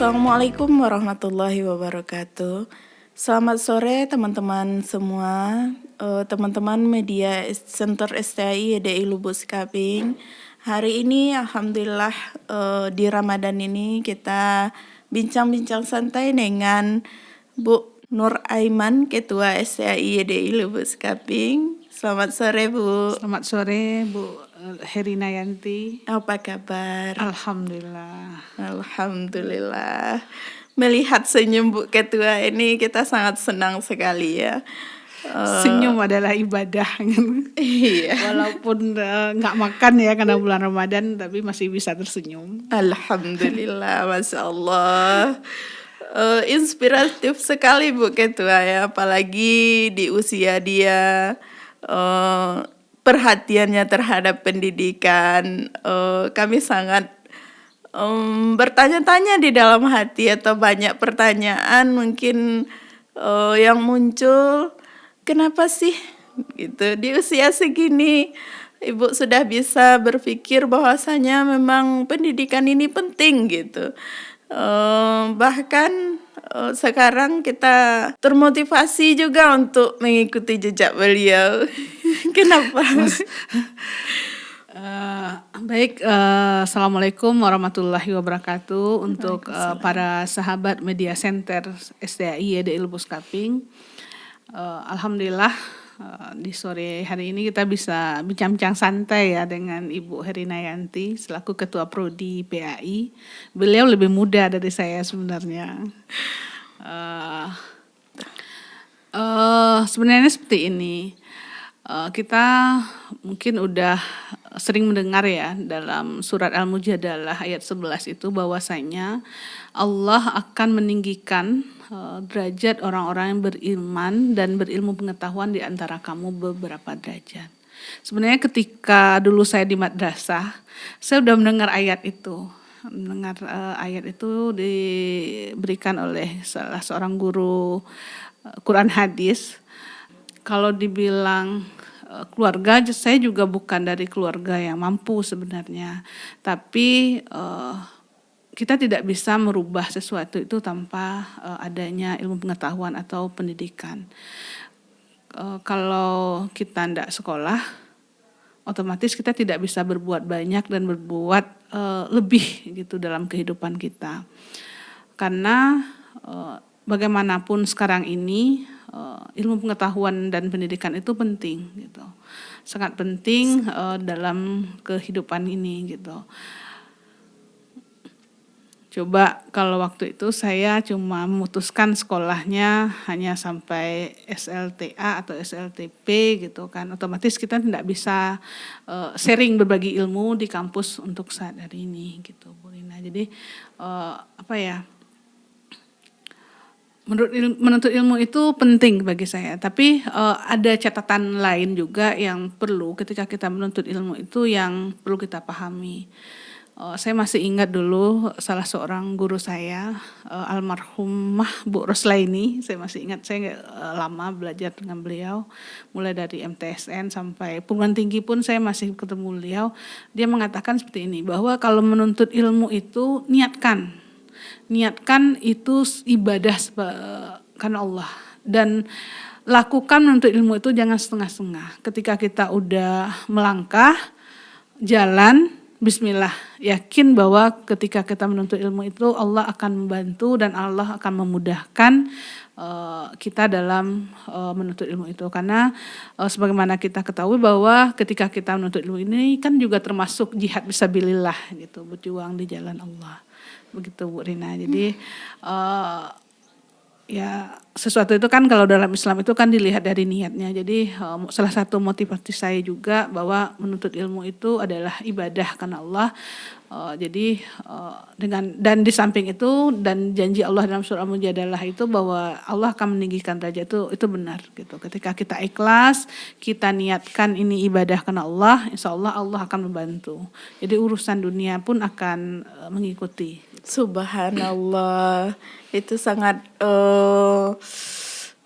Assalamualaikum warahmatullahi wabarakatuh. Selamat sore teman-teman semua, teman-teman media Center STI YDI Lubuk Sikaping. Hari ini alhamdulillah di Ramadan ini kita bincang-bincang santai dengan Bu Nur Aiman, Ketua STI YDI Lubuk Sikaping. Selamat sore Bu. Selamat sore Bu Herina Yanti. Apa kabar? Alhamdulillah. Alhamdulillah. Melihat senyum Bu Ketua ini kita sangat senang sekali ya. Senyum adalah ibadah. Iya. Walaupun nggak makan ya karena bulan Ramadan, tapi masih bisa tersenyum. Alhamdulillah, Masya Allah. Inspiratif sekali Bu Ketua ya, apalagi di usia dia, perhatiannya terhadap pendidikan. Kami sangat bertanya-tanya di dalam hati, atau banyak pertanyaan mungkin yang muncul, kenapa sih gitu di usia segini Ibu sudah bisa berpikir bahwasanya memang pendidikan ini penting gitu. Bahkan sekarang kita termotivasi juga untuk mengikuti jejak beliau. Kenapa? Baik, Assalamualaikum warahmatullahi wabarakatuh. Untuk para sahabat media center STI YDI Lubuk Sikaping. Alhamdulillah di sore hari ini kita bisa bincang-bincang santai ya dengan Ibu Herina Yanti selaku Ketua Prodi PAI. Beliau lebih muda dari saya sebenarnya. Sebenarnya seperti ini. Kita mungkin udah sering mendengar ya dalam surat Al-Mujadalah ayat 11 itu bahwasanya Allah akan meninggikan derajat orang-orang yang beriman dan berilmu pengetahuan di antara kamu beberapa derajat. Sebenarnya ketika dulu saya di madrasah, saya udah mendengar ayat itu. Ayat itu diberikan oleh salah seorang guru Quran hadis. Kalau dibilang keluarga, saya juga bukan dari keluarga yang mampu sebenarnya. Tapi kita tidak bisa merubah sesuatu itu tanpa adanya ilmu pengetahuan atau pendidikan. Kalau kita tidak sekolah, otomatis kita tidak bisa berbuat banyak dan berbuat lebih gitu dalam kehidupan kita. Karena bagaimanapun sekarang ini ilmu pengetahuan dan pendidikan itu penting gitu, sangat penting dalam kehidupan ini gitu. Coba kalau waktu itu saya cuma memutuskan sekolahnya hanya sampai SLTA atau SLTP gitu kan, otomatis kita tidak bisa sharing berbagi ilmu di kampus untuk saat hari ini gitu Bu Rina. Jadi menuntut ilmu itu penting bagi saya, tapi ada catatan lain juga yang perlu ketika kita menuntut ilmu itu yang perlu kita pahami. Saya masih ingat dulu salah seorang guru saya, almarhumah Bu Roslaini. Saya masih ingat, saya lama belajar dengan beliau, mulai dari MTSN sampai perguruan tinggi pun saya masih ketemu beliau. Dia mengatakan seperti ini, bahwa kalau menuntut ilmu itu niatkan itu ibadah karena Allah, dan lakukan menuntut ilmu itu jangan setengah-setengah. Ketika kita udah melangkah jalan, bismillah, yakin bahwa ketika kita menuntut ilmu itu Allah akan membantu dan Allah akan memudahkan kita dalam menuntut ilmu itu. Karena sebagaimana kita ketahui bahwa ketika kita menuntut ilmu ini kan juga termasuk jihad fisabilillah gitu, berjuang di jalan Allah. Begitu Bu Rina. Jadi ya sesuatu itu kan kalau dalam Islam itu kan dilihat dari niatnya. Jadi salah satu motivasi saya juga bahwa menuntut ilmu itu adalah ibadah karena Allah. Jadi dan di samping itu, dan janji Allah dalam surah Al-Mujadalah itu bahwa Allah akan meninggikan derajat itu benar gitu. Ketika kita ikhlas, kita niatkan ini ibadah karena Allah, insya Allah Allah akan membantu. Jadi urusan dunia pun akan mengikuti. Subhanallah, itu sangat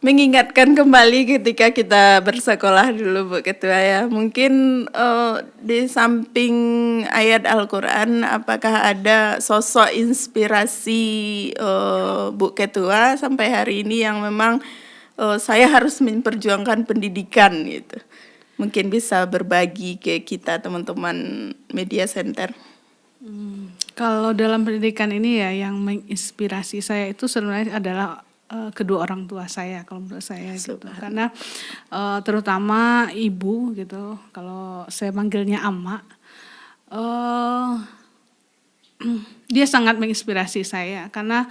mengingatkan kembali ketika kita bersekolah dulu Bu Ketua ya. Mungkin di samping ayat Al-Quran, apakah ada sosok inspirasi Bu Ketua sampai hari ini yang memang saya harus memperjuangkan pendidikan gitu. Mungkin bisa berbagi ke kita teman-teman media center. Kalau dalam pendidikan ini ya yang menginspirasi saya itu sebenarnya adalah kedua orang tua saya kalau menurut saya gitu. Karena terutama ibu gitu, kalau saya manggilnya ama, dia sangat menginspirasi saya karena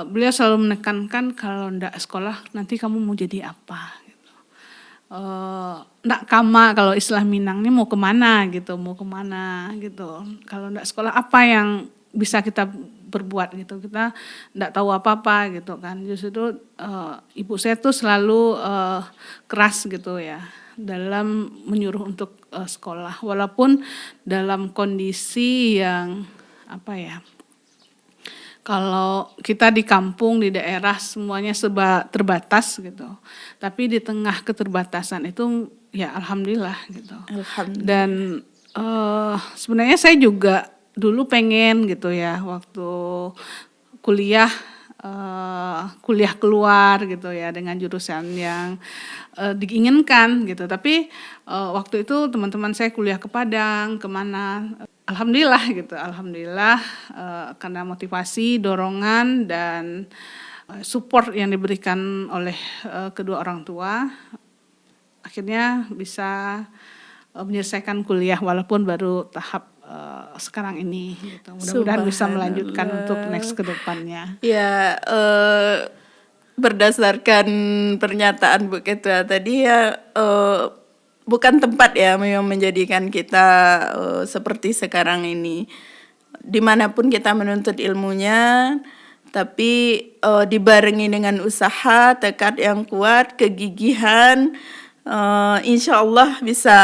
beliau selalu menekankan kalau ndak sekolah nanti kamu mau jadi apa gitu. Ndak kama kalau istilah Minang ini mau kemana gitu, kalau ndak sekolah apa yang bisa kita berbuat gitu, kita ndak tahu apa-apa gitu kan. Justru ibu saya tuh selalu keras gitu ya dalam menyuruh untuk sekolah, walaupun dalam kondisi yang apa ya, kalau kita di kampung, di daerah semuanya serba terbatas gitu. Tapi di tengah keterbatasan itu ya alhamdulillah gitu. Alhamdulillah. Dan sebenarnya saya juga dulu pengen gitu ya waktu kuliah keluar gitu ya dengan jurusan yang diinginkan gitu. Tapi waktu itu teman-teman saya kuliah ke Padang, kemana. Alhamdulillah gitu, alhamdulillah karena motivasi, dorongan dan support yang diberikan oleh kedua orang tua, akhirnya bisa menyelesaikan kuliah walaupun baru tahap sekarang ini gitu. Mudah-mudahan bisa melanjutkan untuk next ke depannya. Ya, berdasarkan pernyataan Bu Ketua tadi ya, bukan tempat ya yang menjadikan kita seperti sekarang ini. Dimanapun kita menuntut ilmunya, tapi dibarengi dengan usaha, tekad yang kuat, kegigihan, insya Allah bisa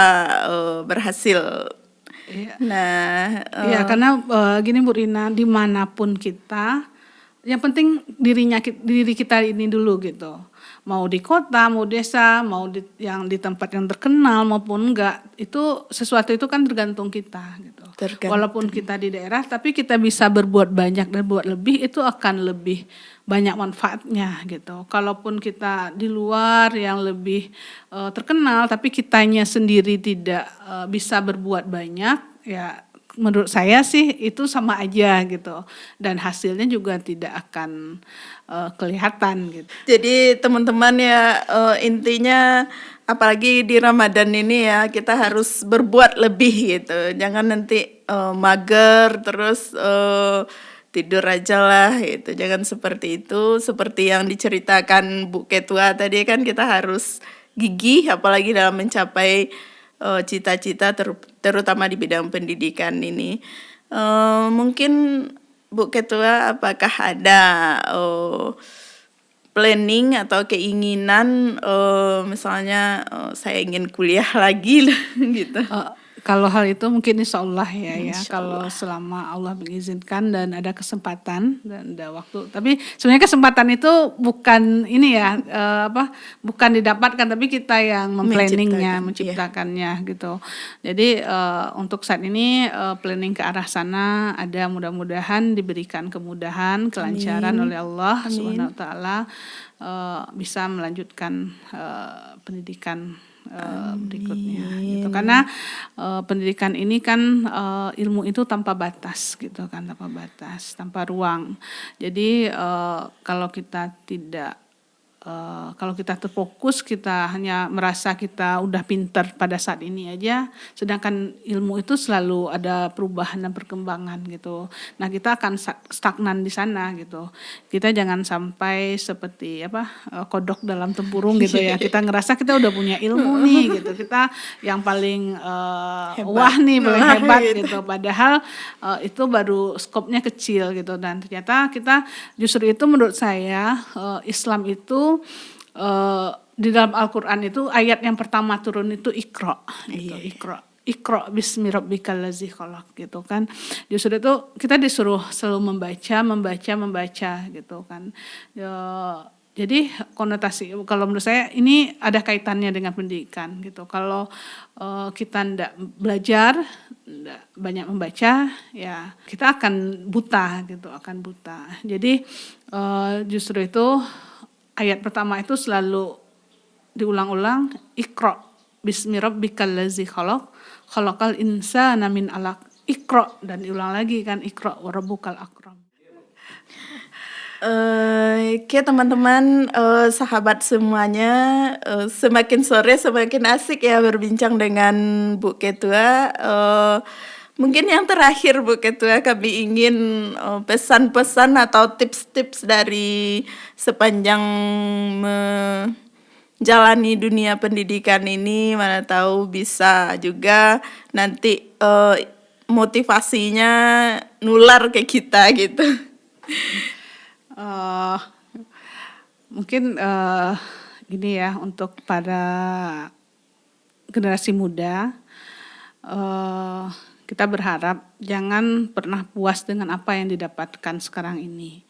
berhasil. Iya. Nah, Iya, karena gini Bu Rina, dimanapun kita, yang penting diri kita ini dulu gitu. Mau di kota, mau desa, mau yang di tempat yang terkenal maupun enggak, itu sesuatu itu kan tergantung kita gitu. Walaupun kita di daerah, tapi kita bisa berbuat banyak dan buat lebih, itu akan lebih banyak manfaatnya gitu. Kalaupun kita di luar yang lebih terkenal, tapi kitanya sendiri tidak bisa berbuat banyak, ya menurut saya sih itu sama aja gitu, dan hasilnya juga tidak akan kelihatan gitu. Jadi teman-teman ya, intinya apalagi di Ramadan ini ya, kita harus berbuat lebih gitu. Jangan nanti mager terus tidur aja lah gitu. Jangan seperti itu. Seperti yang diceritakan Bu Ketua tadi kan, kita harus gigih apalagi dalam mencapai cita-cita terutama di bidang pendidikan ini. Mungkin Bu Ketua apakah ada planning atau keinginan misalnya saya ingin kuliah lagi lah gitu. Kalau hal itu mungkin insya Allah ya, Insya kalau selama Allah mengizinkan dan ada kesempatan dan ada waktu. Tapi sebenarnya kesempatan itu bukan ini ya, bukan didapatkan, tapi kita yang memplanningnya, menciptakannya gitu. Jadi untuk saat ini planning ke arah sana ada, mudah-mudahan diberikan kemudahan, kelancaran oleh Allah Subhanahu wa taala, bisa melanjutkan pendidikan berikutnya gitu. Karena pendidikan ini kan ilmu itu tanpa batas gitu kan, tanpa batas, tanpa ruang. Jadi kalau kita terfokus, kita hanya merasa kita udah pintar pada saat ini aja, sedangkan ilmu itu selalu ada perubahan dan perkembangan gitu. Nah, kita akan stagnan di sana gitu. Kita jangan sampai seperti kodok dalam tempurung gitu ya. Kita ngerasa kita udah punya ilmu nih gitu. Kita yang paling wah nih, paling hebat gitu. Padahal itu baru skopnya kecil gitu. Dan ternyata kita justru itu menurut saya Islam itu di dalam Al-Quran itu ayat yang pertama turun itu Iqra gitu. Iqra bismi rabbikal ladzi khalaq gitu kan. Justru itu kita disuruh selalu membaca gitu kan. Jadi konotasi kalau menurut saya ini ada kaitannya dengan pendidikan gitu. Kalau kita ndak belajar, ndak banyak membaca, ya kita akan buta gitu, akan buta. Jadi justru itu ayat pertama itu selalu diulang-ulang, Iqra bismi rabbikal ladzi khalaq, khalaqal insana min 'alaq. Iqra, dan diulang lagi kan, Iqra wa rabbukal akram. Oke teman-teman, sahabat semuanya, semakin sore semakin asik ya berbincang dengan Bu Ketua. Mungkin yang terakhir Bu Ketua, kami ingin pesan-pesan atau tips-tips dari sepanjang menjalani dunia pendidikan ini, mana tahu bisa juga nanti motivasinya nular ke kita gitu. Mungkin gini ya, untuk para generasi muda, kita berharap jangan pernah puas dengan apa yang didapatkan sekarang ini.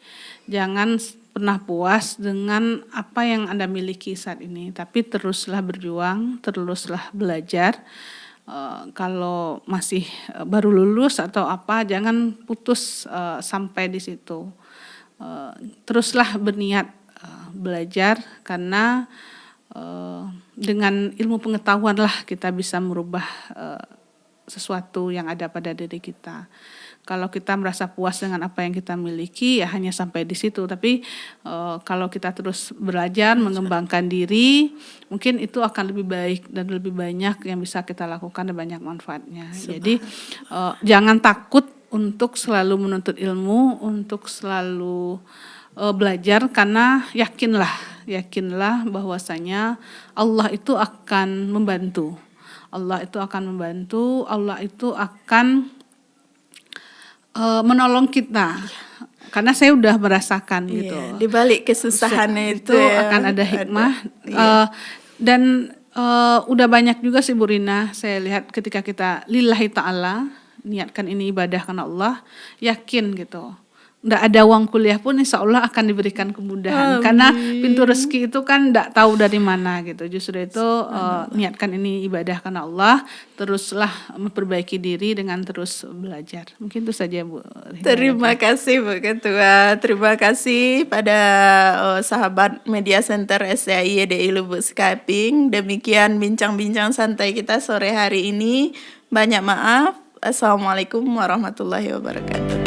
Jangan pernah puas dengan apa yang Anda miliki saat ini, tapi teruslah berjuang, teruslah belajar. Kalau masih baru lulus atau apa, jangan putus sampai di situ. Teruslah berniat belajar, karena dengan ilmu pengetahuanlah kita bisa merubah sesuatu yang ada pada diri kita. Kalau kita merasa puas dengan apa yang kita miliki, ya hanya sampai di situ. Tapi kalau kita terus belajar, mengembangkan diri, mungkin itu akan lebih baik dan lebih banyak yang bisa kita lakukan dan banyak manfaatnya. Jadi jangan takut untuk selalu menuntut ilmu, untuk selalu belajar, karena yakinlah bahwasanya Allah itu akan membantu. Allah itu akan membantu, Allah itu akan menolong kita. Karena saya udah merasakan gitu. Di balik kesusahannya itu ya, akan ada hikmah. Dan udah banyak juga sih Bu Rina, saya lihat ketika kita lillahi ta'ala, niatkan ini ibadah karena Allah, yakin gitu. Nggak ada uang kuliah pun insya Allah akan diberikan kemudahan. Amin. Karena pintu rezeki itu kan nggak tahu dari mana gitu. Justru itu niatkan ini ibadah karena Allah, teruslah memperbaiki diri dengan terus belajar. Mungkin itu saja Bu Rina. Terima kasih Bu Ketua, terima kasih pada sahabat Media Center SCI YDI Lubuk Skaping. Demikian bincang-bincang santai kita sore hari ini. Banyak maaf. Assalamualaikum warahmatullahi wabarakatuh.